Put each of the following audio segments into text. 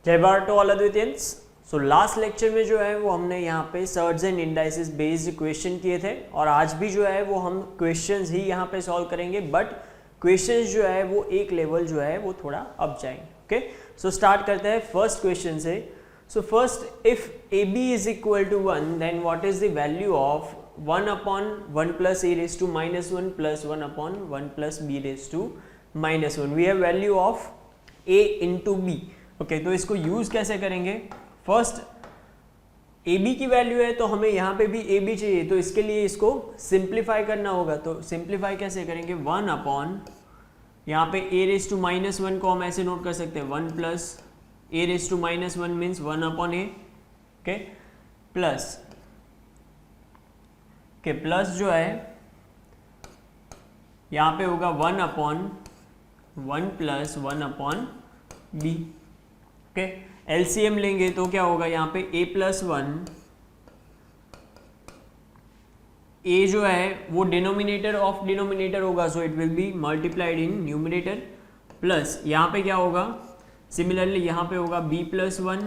जय Bharat to all अद्वितियंस। So last lecture में जो है वो हमने यहाँ पे surds and indices based question किए थे और आज भी जो है वो हम क्वेश्चंस ही यहाँ पे सॉल्व करेंगे, बट क्वेश्चंस जो है वो एक लेवल जो है वो थोड़ा अप जाएंगे। ओके, सो स्टार्ट करते हैं फर्स्ट क्वेश्चन से। So first, if A B is equal to 1 then what is the value of 1 upon 1 plus A raise to minus 1 plus 1 upon 1 plus B raise to minus 1। We have value of A into B. Okay, तो इसको use कैसे करेंगे? First A B की value है तो हमें यहाँ पे भी ए बी चाहिए, तो इसके लिए इसको सिंप्लीफाई करना होगा। तो सिंप्लीफाई कैसे करेंगे? 1 अपॉन यहाँ पे ए रेज टू माइनस 1 को हम ऐसे नोट कर सकते हैं 1 plus A raise to minus 1 means 1 upon a. Okay, plus के प्लस जो है यहाँ पे होगा 1 upon 1 plus 1 upon b. Okay, LCM लेंगे तो क्या होगा? यहाँ पे a प्लस 1, a जो है वो डिनोमिनेटर ऑफ डिनोमिनेटर होगा, सो it will be multiplied in numerator, plus यहाँ पे क्या होगा? सिमिलरली यहाँ पे होगा b प्लस 1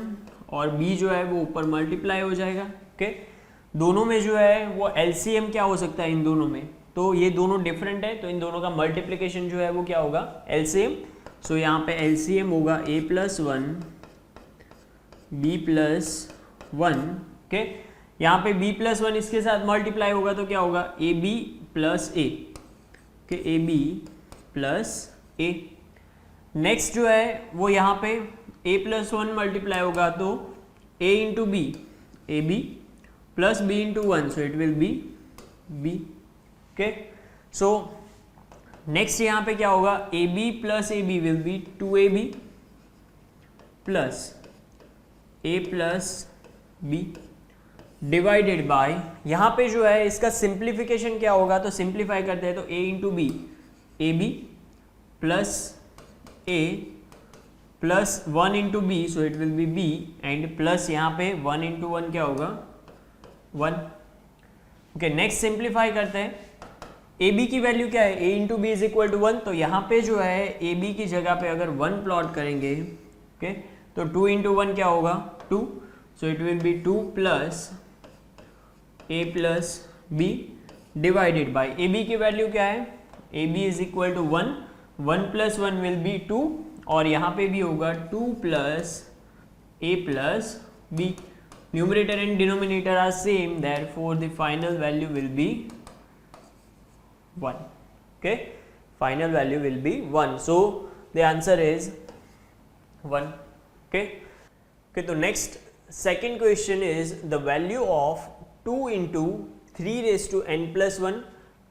और b जो है वो ऊपर मल्टीप्लाई हो जाएगा। ओके, दोनों में जो है वो एलसीएम क्या हो सकता है इन दोनों में? तो ये दोनों डिफरेंट है, तो इन दोनों का मल्टीप्लिकेशन जो है वो क्या होगा? एलसीएम। सो यहाँ पे एलसीएम होगा a plus 1 b plus 1। Okay, यहाँ पे b प्लस 1 इसके साथ मल्टीप्लाई होगा तो क्या होगा? A b plus a. Okay, a b plus a. Next जो है वो यहाँ पे a प्लस 1 मल्टीप्लाई होगा तो a into b, a b plus b into 1, so it will be b। Okay, so next यहाँ पे क्या होगा? A b plus a b will be 2ab plus a plus b divided by, यहाँ पे जो है इसका सिंप्लीफिकेशन क्या होगा? तो सिंप्लीफाई करते हैं तो a into b, a b plus a plus 1 into b, so it will be b and plus यहाँ पे 1 इंटू 1 क्या होगा? 1। ओके, नेक्स्ट सिंप्लीफाई करते हैं। ए बी की वैल्यू क्या है? a into b is equal to 1, तो यहाँ पे जो है ए बी की जगह पे अगर 1 प्लॉट करेंगे, ओके, तो 2 इंटू 1 क्या होगा? 2, so it will be 2 plus a plus b divided by a B की वैल्यू क्या है? A B is equal to 1, 1 plus 1 will be 2 और यहाँ पे भी होगा 2 plus a plus b। Numerator and denominator are same, therefore the final value will be 1. Okay, final value will be 1, so the answer is 1. Okay, तो next second question is the value of 2 into 3 raised to n plus 1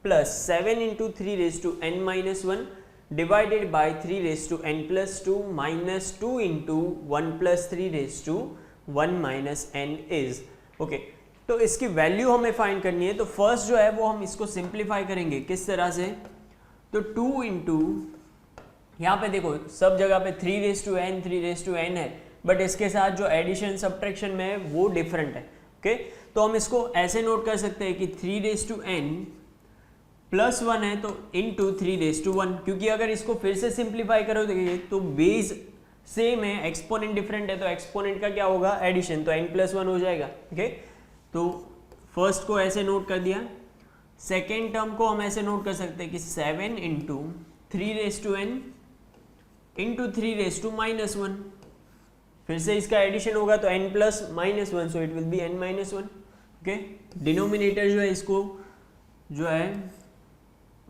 plus 7 into 3 raised to n minus 1 divided by 3 raised to n plus 2 minus 2 into 1 plus 3 raised to 1 minus n is. Okay, तो इसकी value हमें find करनी है। तो first जो है वो हम इसको सिंप्लीफाई करेंगे किस तरह से? तो 2 इंटू, यहाँ पे देखो सब जगह पे 3 raise to n 3 raise to n है, बट इसके साथ जो एडिशन सब्ट्रैक्शन में है वो डिफरेंट है। ओके, तो हम इसको ऐसे नोट कर सकते हैं कि 3 रेज टू n प्लस 1 है तो इंटू 3 रेज टू 1, क्योंकि अगर इसको फिर से सिंप्लीफाई करोगे तो बेस सेम है, एक्सपोनेंट डिफरेंट है, तो एक्सपोनेंट का क्या होगा? एडिशन, तो n प्लस 1 हो जाएगा। ओके, तो फर्स्ट को ऐसे नोट कर दिया। सेकेंड टर्म को हम ऐसे नोट कर सकते हैं कि 7 into 3 raise to n into 3 raise to minus 1, फिर से इसका एडिशन होगा तो n plus minus 1, so it will be n minus 1। Okay, denominator जो है इसको जो है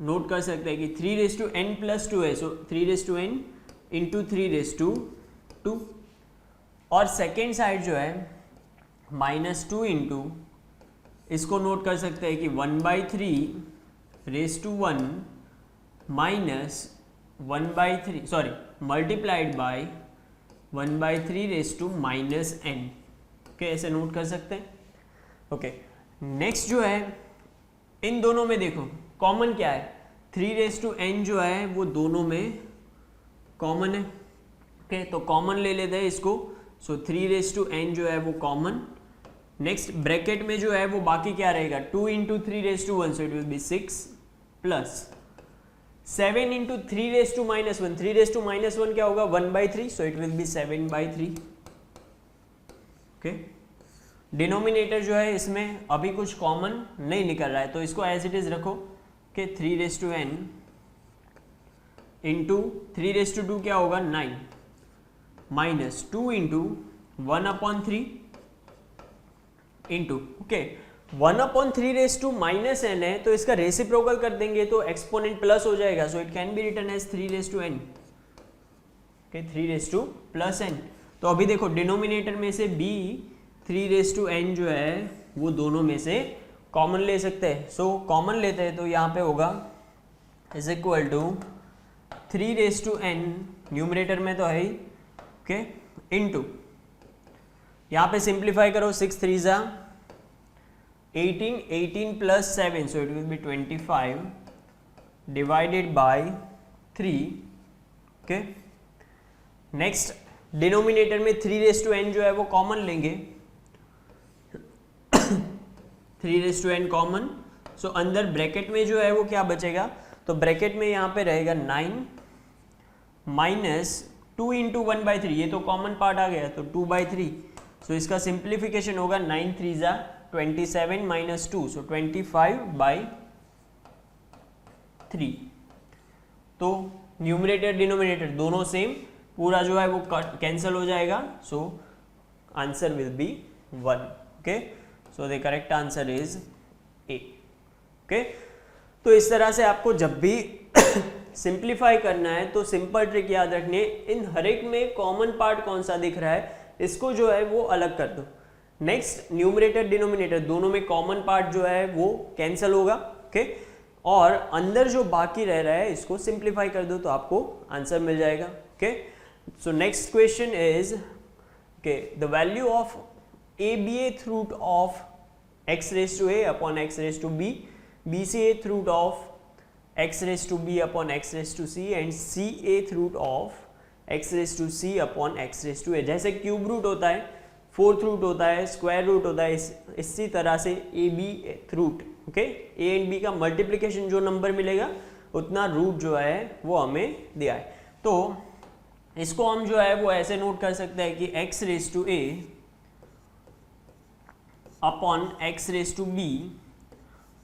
नोट कर सकते हैं कि 3 रेज टू n प्लस 2 है, so 3 raise to n into 3 raise to 2, और सेकेंड साइड जो है माइनस 2 इंटू, इसको नोट कर सकते हैं कि 1/3 raise to 1 minus 1/3, sorry multiplied by 1/3 raise to minus n। Okay, ऐसे नोट कर सकते हैं। ओके, नेक्स्ट जो है इन दोनों में देखो कॉमन क्या है? 3 रेज टू n जो है वो दोनों में कॉमन है। ओके, तो कॉमन ले लेते हैं इसको, सो 3 रेज टू n जो है वो कॉमन। नेक्स्ट ब्रैकेट में जो है वो बाकी क्या रहेगा? 2 into 3 raise to 1, so it will be 6 plus 7 into 3 raise to minus 1, 3 raise to minus 1 क्या होगा? 1/3, so it will be 7/3। Okay. Denominator जो है इसमें अभी कुछ कॉमन नहीं निकल रहा है, तो इसको एज इट इज रखो कि 3n इंटू 3/2 क्या होगा 9 minus 2 into 1/3 into okay 1/3 minus n है, तो इसका रेसिप्रोकल कर देंगे तो एक्सपोनेंट प्लस हो जाएगा, so it can be written as 3n, okay 3n। तो अभी देखो डिनोमिनेटर में से b 3n जो है वो दोनों में से कॉमन ले सकते हैं, सो कॉमन लेते हैं तो यहाँ पे होगा is equal to 3n numerator में तो है ही, ओके इनटू यहाँ पे सिंप्लीफाई करो 6 3 जा 18, 18 plus 7, so it will B 25 divided by 3, okay. Next denominator में 3n जो है वो कॉमन लेंगे 3n कॉमन, सो अंदर ब्रैकेट में जो है वो क्या बचेगा, तो ब्रैकेट में यहाँ पे रहेगा 9 माइनस 2 इंटू 1/3, ये तो कॉमन पार्ट आ गया तो 2/3, सो इसका सिंप्लीफिकेशन होगा 9 3 जा 27 माइनस 2, सो 25/3। तो न्यूमरेटर डिनोमिनेटर दोनों सेम, पूरा जो है वो कैंसिल हो जाएगा, so answer will be 1, okay. So the correct answer is a, okay. तो इस तरह से आपको जब भी सिंप्लीफाई करना है तो सिंपल ट्रिक याद रखनी है, इन हर एक में कॉमन पार्ट कौन सा दिख रहा है इसको जो है वो अलग कर दो। नेक्स्ट न्यूमरेटर डिनोमिनेटर दोनों में कॉमन पार्ट जो है वो कैंसिल होगा, ओके, और अंदर जो बाकी रह रहा है इसको सिंप्लीफाई कर दो तो आपको आंसर मिल जाएगा, okay. So next question is okay the value of abth root of x raised to a upon x raised to b, bcth root of x raised to b upon x raised to c and cth root of x raised to c upon x raised to a। जैसे cube root होता है, fourth root होता है, square root होता है, इसी तरह से a b root, okay, a and b का मल्टीप्लिकेशन जो नंबर मिलेगा उतना रूट जो है वो हमें दिया है, तो इसको हम जो है वो ऐसे नोट कर सकते हैं कि x raise to a upon x raise to b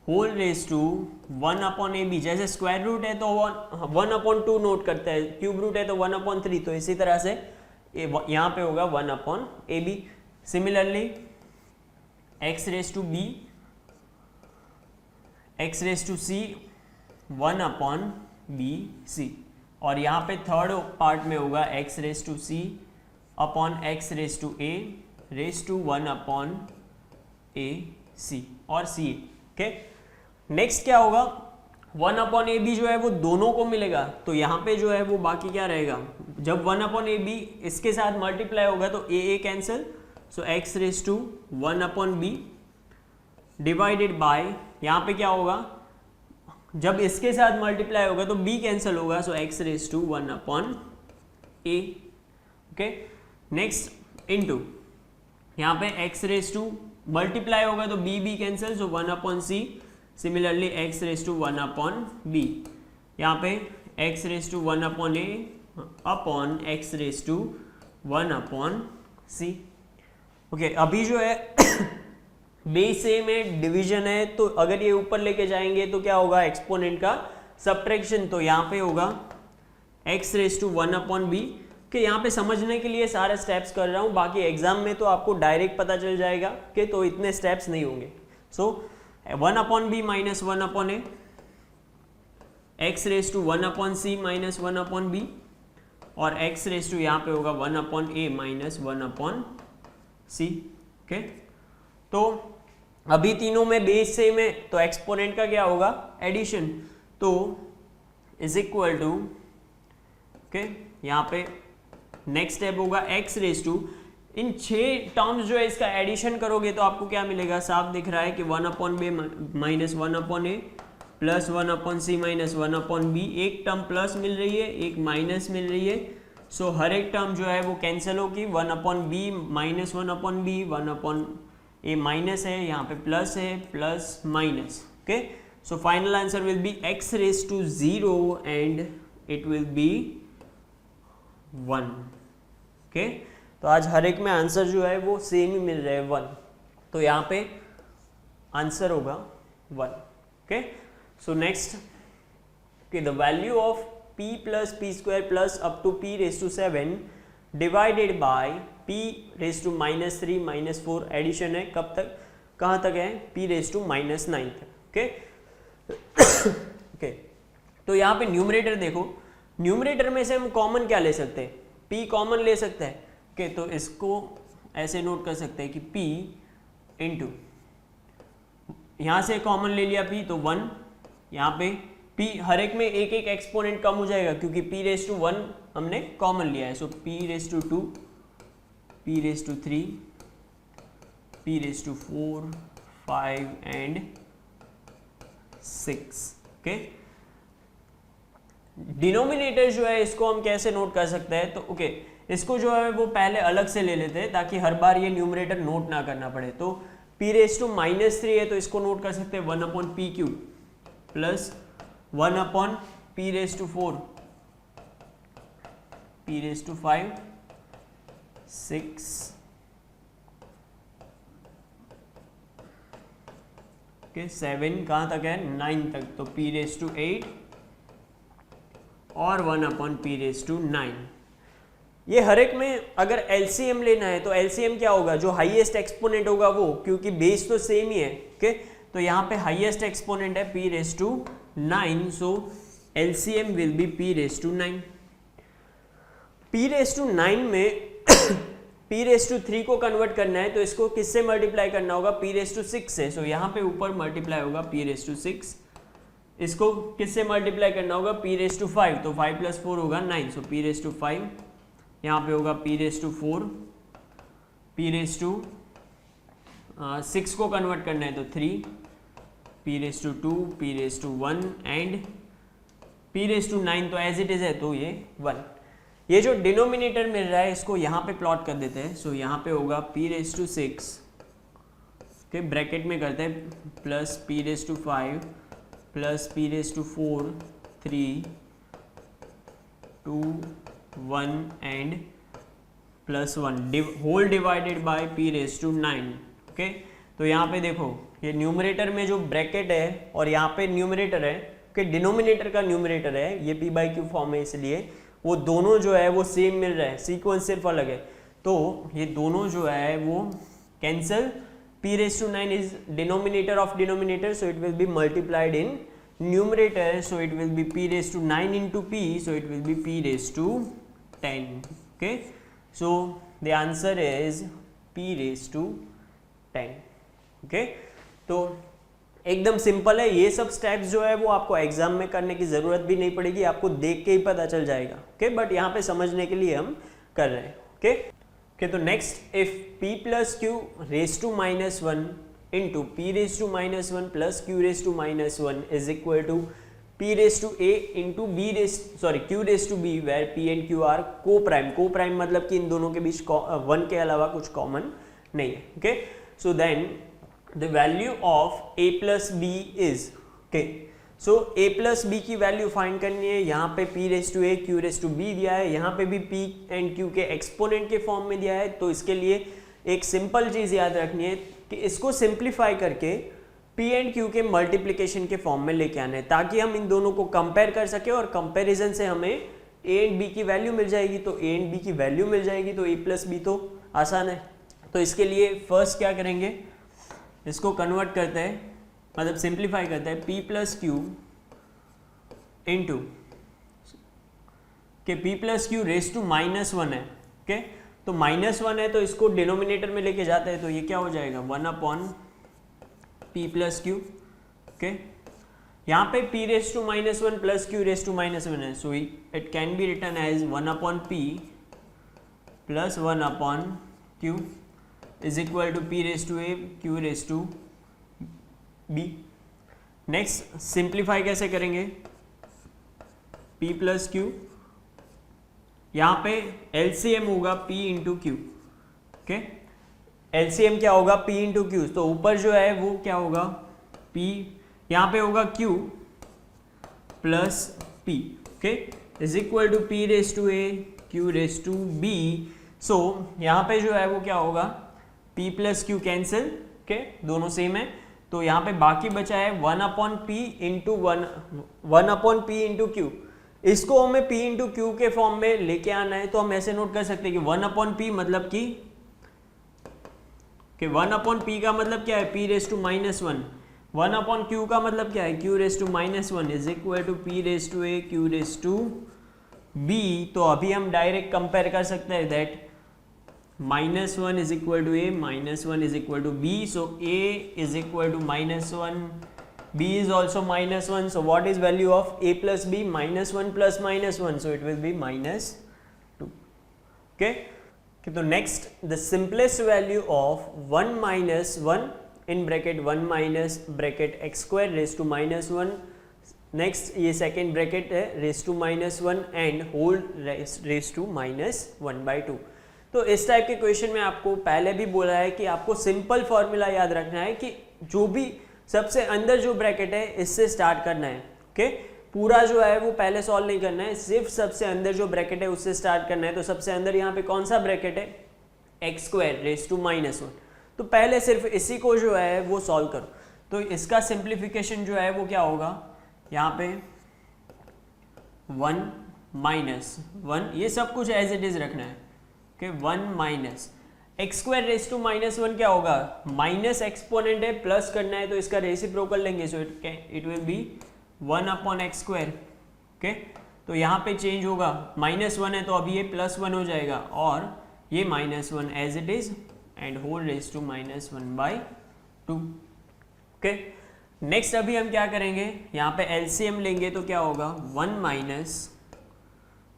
whole raise to 1 upon A b. जैसे स्क्वायर रूट है तो 1/2 नोट करते हैं, क्यूब रूट है तो 1/3, तो इसी तरह से यहाँ पे होगा 1 upon A B. Similarly x raise to b, x raise to c 1 upon B C, और यहाँ पे थर्ड पार्ट में होगा x raise to c upon x raise to a raise to 1 upon A C और C, okay. Next क्या होगा, 1 upon A B जो है वो दोनों को मिलेगा, तो यहाँ पे जो है वो बाकी क्या रहेगा, जब 1 अपॉन ए बी इसके साथ मल्टीप्लाई होगा तो A cancel, so x raise to 1 upon B divided by, यहाँ पे क्या होगा, जब इसके साथ मल्टीप्लाई होगा तो b कैंसिल होगा, so x raise to 1 upon a, okay. Next into यहाँ पे x रेज टू मल्टीप्लाई होगा तो b cancel, so 1 upon c. Similarly x raise to 1 upon b, यहाँ पे x raise to 1 upon a upon x raise to 1 upon c, okay. अभी जो है base ए में डिवीजन है, तो अगर ये ऊपर लेके जाएंगे तो क्या होगा, एक्सपोनेंट का सब्ट्रैक्शन, तो यहाँ पे होगा x raise to 1 upon b, कि यहाँ पे समझने के लिए सारे स्टेप्स कर रहा हूँ, बाकी एग्जाम में तो आपको डायरेक्ट पता चल जाएगा कि तो इतने स्टेप्स नहीं होंगे। So 1 upon B minus 1 upon a, x raise to 1 upon c minus 1 upon b, और एक्स रेज टू यहाँ पे होगा 1 अपॉन ए माइनस 1 अपॉन सी, ओके। तो अभी तीनों में बेस सेम है, तो एक्सपोनेंट का क्या होगा, एडिशन, तो इज इक्वल टू, ओके, यहाँ पे नेक्स्ट स्टेप होगा x रेज टू, इन 6 टर्म्स जो है इसका एडिशन करोगे तो आपको क्या मिलेगा, साफ दिख रहा है कि 1 अपॉन बी माइनस 1 अपॉन ए plus 1 upon c minus 1 upon B, एक टर्म प्लस मिल रही है, एक माइनस मिल रही है, सो हर एक टर्म जो है वो कैंसिल होगी, 1 upon B minus 1 upon B, 1 upon ए माइनस है, यहाँ पे प्लस है, plus minus, okay. So final answer will be x raise to 0 and it will be 1, okay. तो आज हर एक में आंसर जो है वो सेम ही मिल रहा है 1, तो यहाँ पे आंसर होगा 1. Okay, so next, okay, the value of p plus p square plus up to p raised to 7 divided by p raised to minus 3 minus 4 addition है, कब तक, कहाँ तक है, p raised to minus 9 तक. ओके ओके, तो यहाँ पे न्यूमरेटर देखो, न्यूमरेटर में से हम कॉमन क्या ले सकते हैं, p कॉमन ले सकते हैं. ओके, तो इसको ऐसे नोट कर सकते हैं कि p इंटू, यहाँ से कॉमन ले लिया p तो 1, यहाँ पे p हर एक में एक एक एक्सपोनेंट कम हो जाएगा क्योंकि p रेज टू 1 हमने कॉमन लिया है. So p raise to 2, p raise to 3, p raise to 4, 5 and 6. Okay, denominator जो है इसको हम कैसे नोट कर सकते हैं, तो ओके इसको जो है वो पहले अलग से ले लेते हैं ताकि हर बार ये न्यूमरेटर नोट ना करना पड़े. तो p रेज टू माइनस 3 है तो इसको नोट कर सकते हैं 1 upon p cube plus 1 upon p raise to 4, p raise to 5, 6, okay 7 कहाँ तक है, 9 तक, तो p रेज टू 8 और 1 अपॉन p रेज टू 9. ये हर एक में अगर LCM लेना है तो LCM क्या होगा, जो हाईएस्ट एक्सपोनेंट होगा वो, क्योंकि बेस तो सेम ही है. ओके, तो यहाँ पे हाईएस्ट एक्सपोनेंट है p raise to 9, so LCM will be p raise to 9. p raise to 9 में p रेज टू 3 को कन्वर्ट करना है तो इसको किससे मल्टीप्लाई करना होगा, p रेज टू 6 से. सो यहाँ पे ऊपर मल्टीप्लाई होगा p रेज टू 6, इसको किससे मल्टीप्लाई करना होगा, p रेज टू 5, तो 5 प्लस 4 होगा 9, सो p रेज टू 5, यहाँ पे होगा p raise to 4, p raise to 6 को कन्वर्ट करना है तो 3, p raise to 2, p raise to 1 and p raise to 9, तो एज इट इज है तो ये 1. ये जो डिनोमिनेटर मिल रहा है इसको यहाँ पे प्लॉट कर देते हैं. सो यहाँ पे होगा p raise to 6, okay bracket में करते हैं, plus p raise to 5 plus p raise to 4, 3, 2, 1 and plus 1 whole divided by p raise to 9. Okay, तो यहाँ पे देखो ये न्यूमरेटर में जो ब्रैकेट है और यहाँ पे न्यूमरेटर है, ओके डिनोमिनेटर का न्यूमरेटर है, ये p बाई क्यू फॉर्म है इसलिए वो दोनों जो है वो सेम मिल रहा है, सीक्वेंस सिर्फ अलग है. तो ये दोनों जो है वो cancel, p raise to 9 is denominator of denominator, so it will be multiplied in numerator, so it will be p raise to 9 into p, so it will be p raise to 10. Okay, so the answer is p raise to 10. Okay, तो एकदम simple है, ये सब steps जो है वो आपको exam में करने की जरूरत भी नहीं पड़ेगी, आपको देख के ही पता चल जाएगा. ओके, बट यहाँ पे समझने के लिए हम कर रहे हैं. ओके ओके, तो next, if p plus q raise to minus 1 into p raise to minus 1 plus q raise to minus 1 is equal to p raise to a into q raise to b, where p and q are coprime. Coprime मतलब कि इन दोनों के बीच 1 के अलावा कुछ common नहीं है. Okay, so then the value of a plus b is, okay, so a plus b की वैल्यू फाइंड करनी है. यहाँ पे p raise to a, q raise to b दिया है, यहाँ पे भी p एंड q के एक्सपोनेंट के फॉर्म में दिया है. तो इसके लिए एक सिंपल चीज याद रखनी है कि इसको सिंप्लीफाई करके p एंड q के मल्टीप्लिकेशन के फॉर्म में लेके आना है ताकि हम इन दोनों को कंपेयर कर सके और कंपेरिजन से हमें a एंड b की वैल्यू मिल जाएगी. तो a एंड b की वैल्यू मिल जाएगी तो a प्लस b तो आसान है. तो इसके लिए फर्स्ट क्या करेंगे, इसको कन्वर्ट करते हैं, मतलब सिंप्लीफाई करते हैं, p प्लस क्यू इंटू के p plus q raise to minus 1 है. ओके, तो माइनस 1 है तो इसको डिनोमिनेटर में लेके जाते हैं तो ये क्या हो जाएगा 1 upon p plus q. Okay, यहाँ पे p raise to minus 1 plus q raise to minus 1 है, so it can be written as 1 upon p plus 1 upon q is equal to p raised to a, q raised to b. Next simplify कैसे करेंगे, p plus Q, यहाँ पे LCM होगा p into Q. Okay, LCM क्या होगा p into Q, तो ऊपर जो है वो क्या होगा p, यहाँ पे होगा q plus p. Okay, is equal to p raise to a, q raise to b. So यहाँ पे जो है वो क्या होगा, p plus q cancel, okay, दोनों सेम है, तो यहाँ पे बाकी बचा है 1/p into 1/p into Q. इसको हमें p इंटू क्यू के फॉर्म में लेके आना है, तो हम ऐसे नोट कर सकते हैं कि 1/p मतलब कि 1/p का मतलब क्या है, p रेज टू -1, 1/q का मतलब क्या है, q raise to -1 is equal to p raise to a q raise to b। तो अभी हम डायरेक्ट कंपेयर कर सकते हैं that -1 is equal to a, -1 is equal to b, so a is equal to -1, b is also -1, so what is value of a plus b, -1 plus -1, so it will be -2, okay, तो next the simplest value of 1 minus 1 in bracket 1 minus bracket x square raised to -1, next ये second bracket है raise to -1 and whole raise to -1/2। तो इस type के question में आपको पहले भी बोला है कि आपको सिंपल फॉर्मूला याद रखना है कि जो भी सबसे अंदर जो ब्रैकेट है इससे स्टार्ट करना है, ओके, पूरा जो है वो पहले सॉल्व नहीं करना है, सिर्फ सबसे अंदर जो ब्रैकेट है उससे स्टार्ट करना है। तो सबसे अंदर यहाँ पे कौन सा ब्रैकेट है, x² रेज टू -1, तो पहले सिर्फ इसी को जो है वो सॉल्व करो। तो इसका सिंप्लीफिकेशन जो है वो क्या होगा, यहाँ पे 1 -1, ये सब कुछ एज इट इज रखना है, okay, 1 minus x² raise to -1 क्या होगा, माइनस एक्सपोनेंट है, प्लस करना है तो इसका रेसिप्रोकल लेंगे, सो it will B 1/x², okay. तो यहाँ पे चेंज होगा, -1 है तो अभी ये +1 हो जाएगा और ये -1 as it is and whole raise to -1/2, okay. Next अभी हम क्या करेंगे, यहाँ पे एलसीएम लेंगे तो क्या होगा, 1 माइनस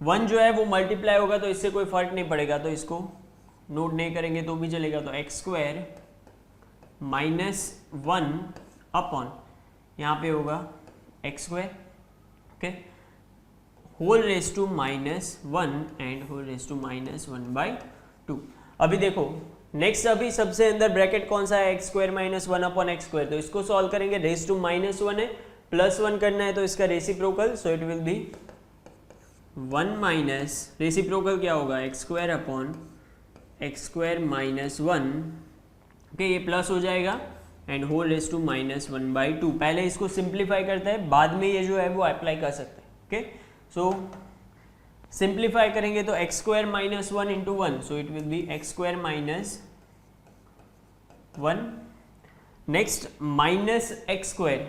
1 जो है वो मल्टीप्लाई होगा तो इससे कोई फर्क नहीं पड़ेगा, तो इसको नोट नहीं करेंगे तो भी चलेगा, तो x² -1 अपॉन यहाँ पे होगा x², okay, whole raise to -1 and whole raise to -1/2। अभी देखो नेक्स्ट अभी सबसे अंदर ब्रैकेट कौन सा है, x² -1 अपॉन x², तो इसको सॉल्व करेंगे, रेज टू -1 है, +1 करना है तो इसका reciprocal, so it will be 1 minus reciprocal क्या होगा, x² अपॉन x² -1, ओके, ये प्लस हो जाएगा एंड होल रेज टू -1/2। पहले इसको सिंप्लीफाई करते हैं, बाद में ये जो है वो अप्लाई कर सकते हैं, ओके। सो सिंप्लीफाई करेंगे तो x² -1 into 1, so it will be x² -1, next -x²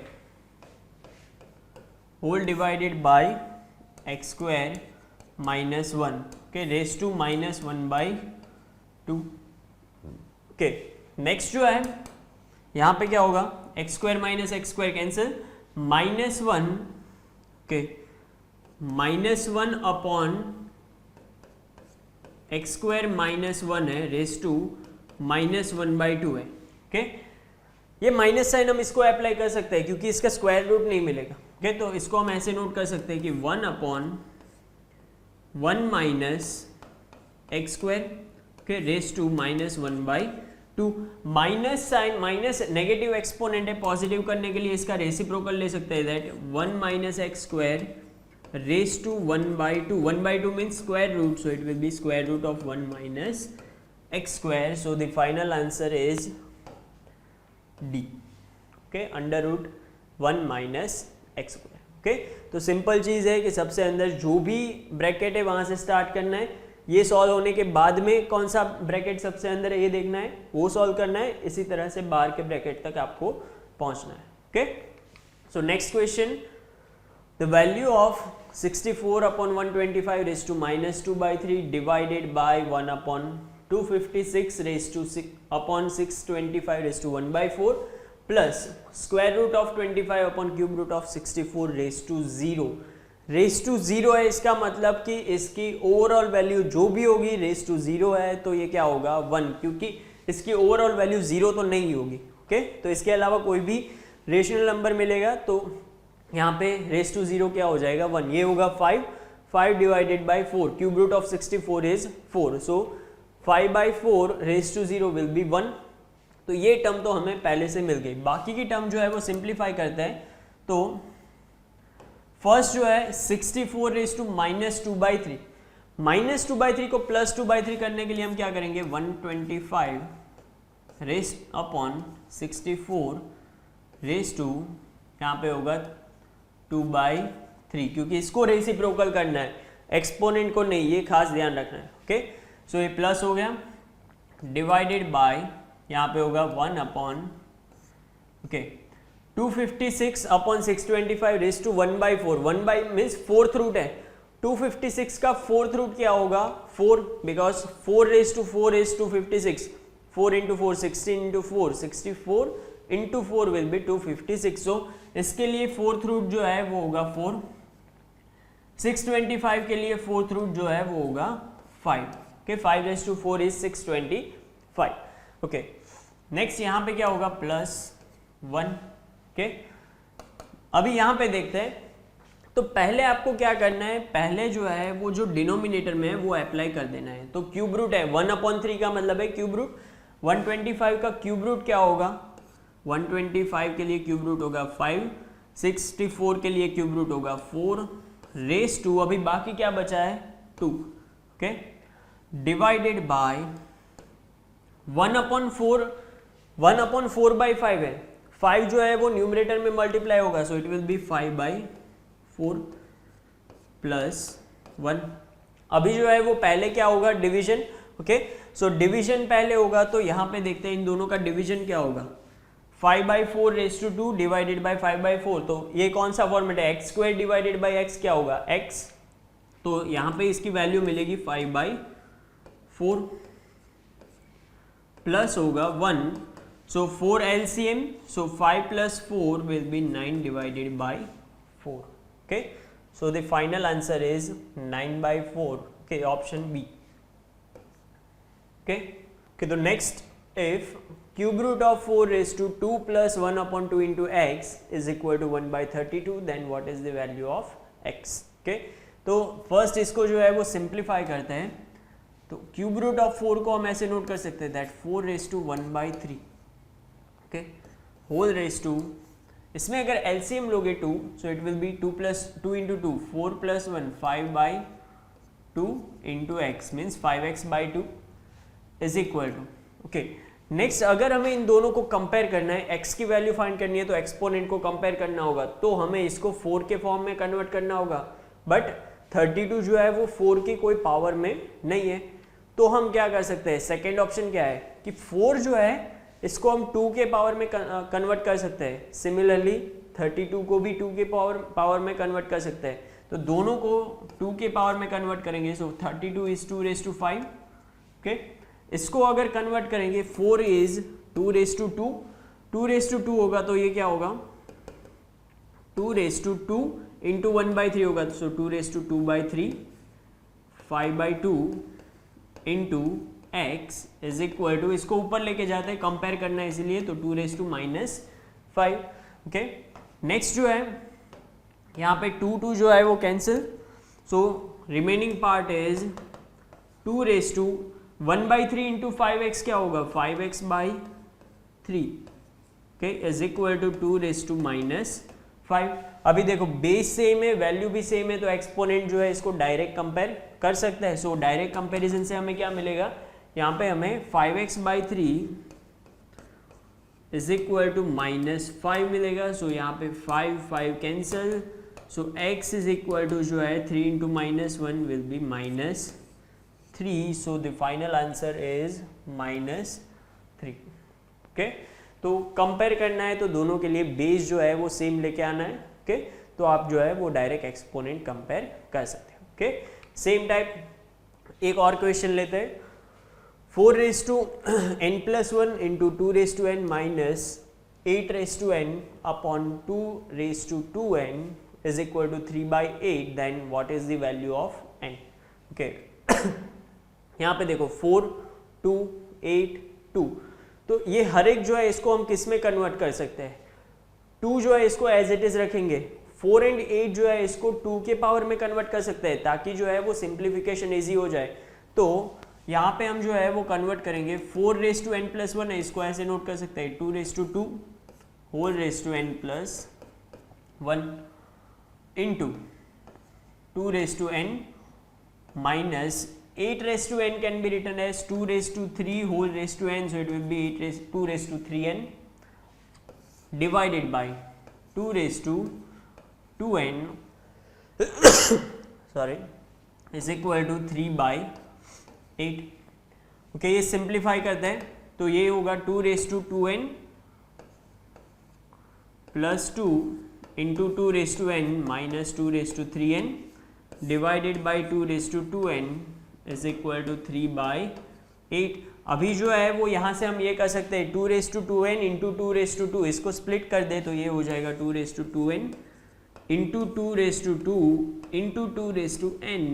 whole divided by x² -1, okay, raise to -1/2, okay. Next जो है यहाँ पे क्या होगा, x² -x² cancel, -1, okay, -1 upon x² -1 है, रेज टू -1/2 है, ओके। ये माइनस साइन हम इसको अप्लाई कर सकते हैं क्योंकि इसका स्क्वायर रूट नहीं मिलेगा, ओके, तो इसको हम ऐसे नोट कर सकते हैं कि 1 upon 1 minus x², okay, raise to -1/2। Minus sign, minus negative exponent है, पॉजिटिव करने के लिए इसका रेसिप्रोकल ले सकते हैं, that 1 minus x² raise to 1/2, 1/2 means square root, so it will be square root of 1 minus x², so the final answer is D, okay, √1 minus x², okay. तो simple चीज़ है कि सबसे अंदर जो भी ब्रैकेट है वहाँ से स्टार्ट करना है, ये सॉल्व होने के बाद में कौन सा ब्रैकेट सबसे अंदर है ये देखना है, वो सॉल्व करना है, इसी तरह से बाहर के ब्रैकेट तक आपको पहुँचना है, okay. So next question, the value of 64 upon 125 raise to -2/3 divided by 1 upon 256 raise to upon 625 raise to 1/4 plus square root of 25 upon cube root of 64 raise to 0। Raise to 0 है, इसका मतलब कि इसकी overall value जो भी होगी raise to 0 है, तो ये क्या होगा 1, क्योंकि इसकी ओवरऑल वैल्यू 0 तो नहीं होगी, ओके। तो इसके अलावा कोई भी रेशनल नंबर मिलेगा तो यहाँ पे रेज टू 0 क्या हो जाएगा 1, ये होगा 5 divided by 4, cube root of 64 is 4, so 5/4 raise to 0 will be 1। तो ये टर्म तो हमें पहले से मिल गई, बाकी की टर्म जो है वो सिंप्लीफाई करते हैं। तो फर्स्ट जो है 64 रेज टू -2/3, -2/3 को +2/3 करने के लिए हम क्या करेंगे, 125 रेस्ट अपॉन 64 रेस टू यहाँ पे होगा 2/3, क्योंकि इसको रेसिप्रोकल करना है, एक्सपोनेंट को नहीं, ये खास ध्यान रखना है। ओके, सो ये प्लस हो गया, डिवाइडेड बाय यहाँ पे होगा 1 upon 256 upon 625 raise to 1/4, 1 by means fourth root है, 256 का फोर्थ रूट क्या होगा 4, because 4 raise to 4 raise to 56, 4 into 4 16 into 4 64 into 4 will be 256। सो इसके लिए फोर्थ रूट जो है वो होगा 4, 625 के लिए फोर्थ रूट जो है वो होगा 5। Okay, 5 raise to 4 is 625। Okay, next यहाँ पे क्या होगा +1। ओके, अभी यहाँ पे देखते हैं, तो पहले आपको क्या करना है, पहले जो है वो जो डिनोमिनेटर में है वो अप्लाई कर देना है। तो क्यूब रूट है 1/3 का मतलब है क्यूब रूट, 125 का क्यूब रूट क्या होगा, 125 के लिए क्यूब रूट होगा 5, 64 के लिए क्यूब रूट होगा 4 रेस टू, अभी बाकी क्या बचा है 2। ओके, डिवाइडेड बाय 1/4, 1/4/5 है, 5 जो है वो न्यूमरेटर में मल्टीप्लाई होगा, सो इट विल बी 5/4 +1। अभी जो है वो पहले क्या होगा डिवीजन। ओके, सो डिवीजन पहले होगा, तो यहां पे देखते हैं इन दोनों का डिवीजन क्या होगा, 5/4 रेस टू 2 डिवाइडेड बाय 5/4, तो ये कौन सा फॉर्मेट है, x² डिवाइडेड बाय x क्या होगा x, तो यहां पे इसकी वैल्यू मिलेगी 5/4 प्लस होगा 1, so 4 LCM, so 5 plus 4 will be 9 divided by 4. Okay, so the final answer is 9/4. Okay, option B. Okay, so next, if cube root of 4 raised to 2 plus 1/2 into x is equal to 1/32, then what is the value of x? Okay, तो first इसको जो है वो simplify करते हैं, तो cube root of 4 को हम ऐसे नोट कर सकते हैं that 4 raise to 1/3, okay, whole raise to, इसमें अगर एलसीएम लोगे 2, so it will be 2 into 2 4 + 1 5/2 into x means 5x/2 is equal to. Okay, next अगर हमें इन दोनों को कंपेयर करना है, x की वैल्यू फाइंड करनी है, तो एक्सपोनेंट को कंपेयर करना होगा, तो हमें इसको 4 के फॉर्म में कन्वर्ट करना होगा, बट 32 जो है वो 4 की कोई पावर में नहीं है, तो हम क्या कर सकते हैं, सेकेंड ऑप्शन क्या है कि 4 जो है इसको हम 2 के पावर में कन्वर्ट कर सकते हैं, सिमिलरली 32 को भी 2 के पावर में कन्वर्ट कर सकते हैं, तो दोनों को 2 के पावर में कन्वर्ट करेंगे, so 32 is 2 raise to 5। Okay, इसको अगर कन्वर्ट करेंगे 4 is 2 raise to 2, 2 raise to 2 होगा, तो ये क्या होगा 2 रेस टू 2 इंटू 1/3 होगा, so 2 raise to 2/3 5/2 into x is equal to, इसको ऊपर लेके जाते हैं, कंपेयर करना है इसीलिए, तो 2 रेस टू -5। ओके, नेक्स्ट जो है यहाँ पे 2 जो है वो cancel, so remaining part is 2 raise to 1/3 into 5x क्या होगा 5x/3, okay, is equal to 2 raise to -5। अभी देखो बेस सेम है, वैल्यू भी सेम है, तो एक्सपोनेंट जो है इसको डायरेक्ट कंपेयर कर सकते हैं, सो डायरेक्ट कंपैरिजन से हमें क्या मिलेगा, यहाँ पे हमें 5x/3 इज इक्वल टू -5 मिलेगा, सो यहाँ पे 5 cancel, so x is equal to जो है 3 into -1 will be -3, so the final answer is -3। Okay, तो कंपेयर करना है तो दोनों के लिए बेस जो है वो सेम लेके आना है। ओके, तो आप जो है वो डायरेक्ट एक्सपोनेंट कंपेयर कर सकते हैं। ओके, सेम टाइप एक और क्वेश्चन लेते हैं, 4 raise to n+1 into 2 raise to n minus 8 raise to n upon 2 raise to 2n is equal to 3/8, then what is the value of n। Okay, यहाँ पे देखो 4 2 8 2, तो ये हर एक जो है इसको हम किस में कन्वर्ट कर सकते हैं, 2 जो है इसको एज इट इज रखेंगे, 4 और 8 जो है इसको 2 के पावर में कन्वर्ट कर सकते हैं, ताकि जो है वो सिंप्लीफिकेशन इजी हो जाए। तो यहाँ पे हम जो है वो कन्वर्ट करेंगे, 4 रेस टू n+1 है, इसको ऐसे नोट कर सकते हैं 2 raise to 2 whole raise to n+1 into 2 raise to n minus 8 raised to n can be written as 2 raised to 3 whole raised to n, so it will be 2 raised to 3n divided by 2 raised to 2n sorry is equal to 3 by 8. Okay, ये simplify करते हैं तो ये होगा 2 raised to 2n plus 2 into 2 raised to n minus 2 raised to 3n divided by 2 raised to 2n is equal to 3 by 8. अभी जो है वो यहाँ से हम ये कर सकते हैं 2 raised to 2n into 2 raised to 2, इसको स्प्लिट कर दे तो ये हो जाएगा 2 raised to 2n into 2 raised to 2 into 2 raised to n.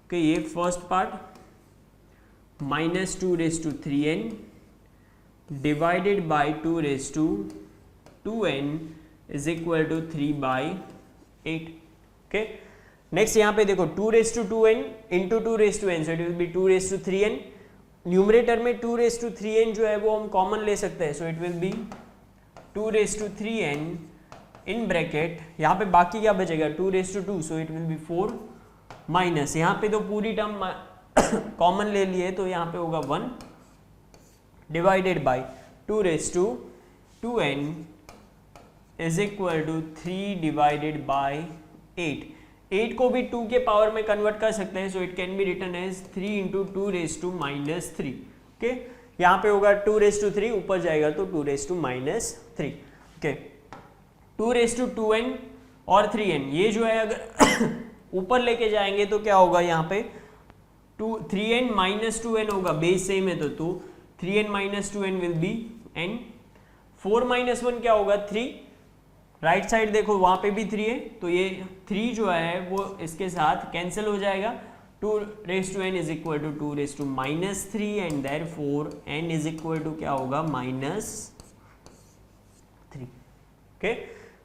Okay, ये first part minus 2 raised to 3n divided by 2 raised to 2n is equal to 3 by 8. Okay, next यहाँ पे देखो 2 raised to 2n into 2 raised to n, so it will be 2 raised to 3n. Numerator में 2 raised to 3n जो है वो हम common ले सकते हैं, so it will be 2 raised to 3n in bracket, यहाँ पे बाकी क्या बचेगा 2 raised to 2, so it will B 4 minus यहाँ पे तो पूरी टर्म कॉमन ले लिए तो यहाँ पे होगा 1 divided by 2 raised to 2n is equal to 3 divided by 8. 8 को भी 2 के पावर में कन्वर्ट कर सकते हैं, so it can be written as 3 into 2 raised to minus 3. Okay, यहाँ पे होगा 2 raised to 3, ऊपर जाएगा तो 2 raised to minus 3. Okay, 2 raised to 2n और 3n ये जो है अगर ऊपर लेके जाएंगे तो क्या होगा यहाँ पे 3n माइनस 2n होगा, बेस सेम है तो 3n minus 2n will be n. 4 minus 1 क्या होगा 3, राइट साइड देखो वहां पे भी 3 है तो ये 3 जो है वो इसके साथ कैंसिल हो जाएगा. 2 raised to n is equal to 2 raised to minus 3 and therefore n is equal to क्या होगा माइनस 3. ओके,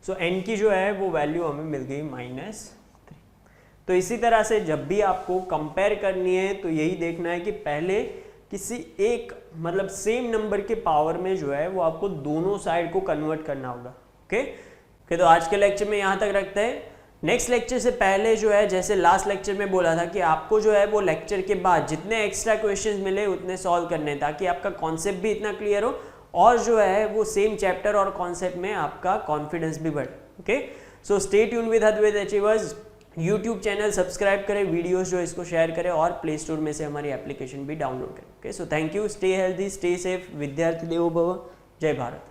सो n की जो है वो वैल्यू हमें मिल गई माइनस 3. तो इसी तरह से जब भी आपको कंपेयर करनी है तो यही देखना है कि पहले किसी एक मतलब सेम नंबर के पावर में जो है वो आपको दोनों साइड को कन्वर्ट करना होगा. ओके, तो आज के लेक्चर में यहाँ तक रखते हैं. नेक्स्ट लेक्चर से पहले जो है जैसे लास्ट लेक्चर में बोला था कि आपको जो है वो लेक्चर के बाद जितने एक्स्ट्रा क्वेश्चंस मिले उतने सॉल्व करने हैं ताकि आपका कॉन्सेप्ट भी इतना क्लियर हो और जो है वो सेम चैप्टर और कॉन्सेप्ट में आपका कॉन्फिडेंस भी बढ़े. Okay, so stay tune with Advait achievers. YouTube channel subscribe करें, वीडियोस जो इसको शेयर करें और प्ले स्टोर में से हमारी एप्लीकेशन भी डाउनलोड करें. Okay, so thank you, stay healthy, stay safe, विद्यार्थी देवो भव, जय भारत.